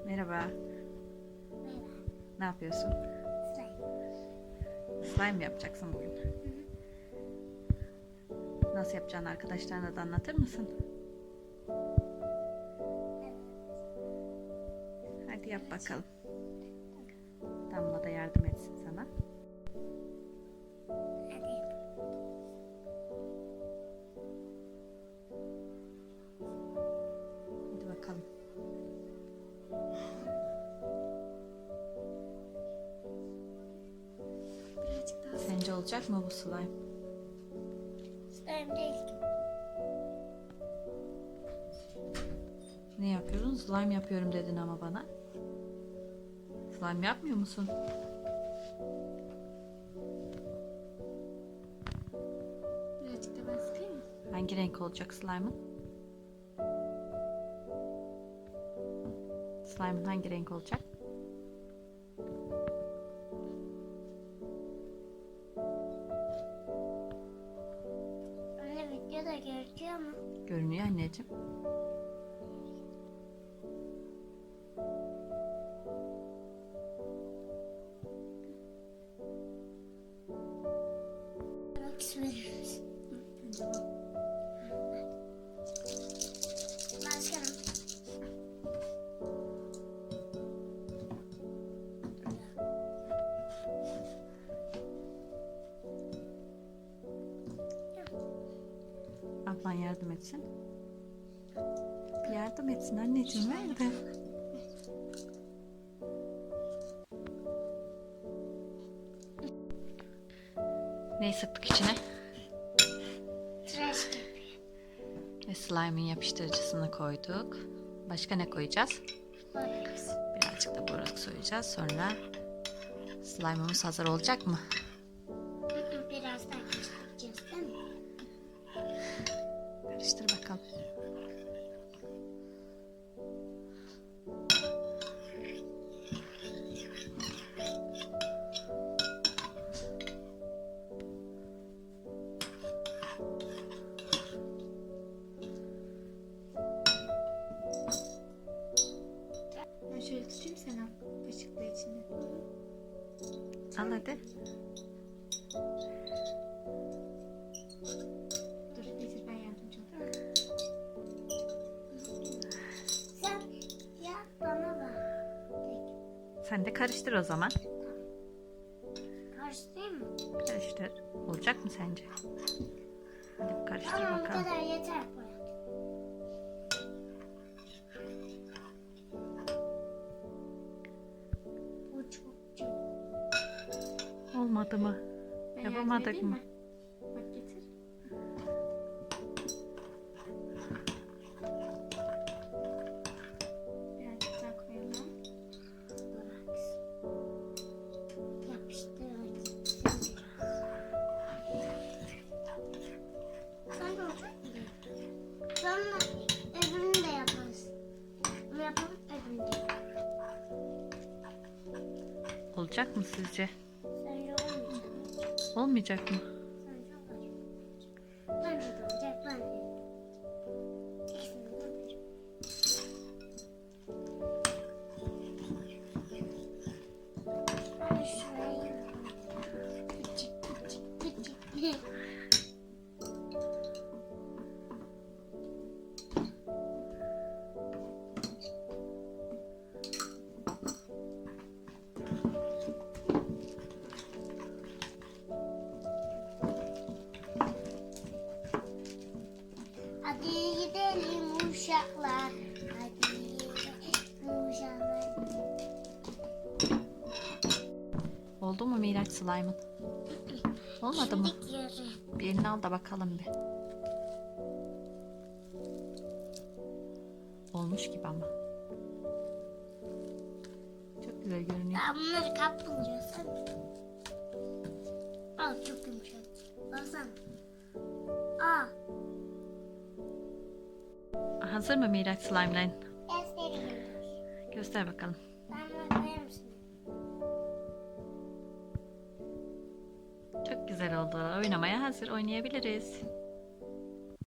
Merhaba. Merhaba. Ne yapıyorsun? Slime. Slime yapacaksın bugün. Nasıl yapacağını arkadaşlarına da anlatır mısın? Evet. Hadi yap bakalım. Damla da yardım etsin sana. Hadi yap. Hadi bakalım. Birazcık daha Sence olacak mı bu slime? slime değil ki. Ne yapıyorsun? Slime yapıyorum dedin ama bana. Slime yapmıyor musun? Birazcık da ben sıkayım mı? Hangi renk olacak slime'ın? Slime'ın hangi renk olacak? Anne videoda gözüküyor mu? Görünüyor anneciğim. Bak verir misin? Başkanım. Ablan yardım etsin. Bir yardım etsin anneciğim, ver de. Neyi sıktık içine? Tıraş gibi. Ve slime'ın yapıştırıcısını koyduk. Başka ne koyacağız? Borax. Birazcık da boraks koyacağız. Sonra slime'ımız hazır olacak mı? Biraz daha karıştıracağız değil mi? Karıştır bakalım. Ben şöyle tutayım sen al. Kaşıkla içinde. Al hadi. Dur getir ben yardımcı olayım. Sen yap bana bak. Sen de karıştır o zaman. Karıştırayım mı? Karıştır. Olacak mı sence? Hadi bir karıştır Tamam bu bakalım. kadar yeter boya. Bu çok. Olmadı mı? Ben Yapamadık yardım edeyim mı? mi? Bak getir. Birazcık daha koyalım. Borax. Yapıştıracağım. Sen de olacak mı? Sonra öbürünü de yaparız. Bunu yapalım öbürünü de. Olacak mı sizce? Sence olmayacak mı? Olmayacak mı? Sence olacak mı? Bence de olacak. Bence de. İkisinden biri. Ben şurayı yapayım. Küçük küçük küçük. Hadi gidelim uşaklar. Hadi gidelim uşaklar. Oldu mu Miraç slime'ın? Olmadı mı? Şimdi yarı. Bir elini al da bakalım bir. Olmuş gibi ama. Çok güzel görünüyor. Ben bunları kaplayacağım sen. Al çok yumuşak. Baksana. Aa. Hazır mı Miraç slime'ların? Göstereyim. Göster bakalım. Ben koyar mısın? Çok güzel oldu. Oynamaya hazır. Oynayabiliriz.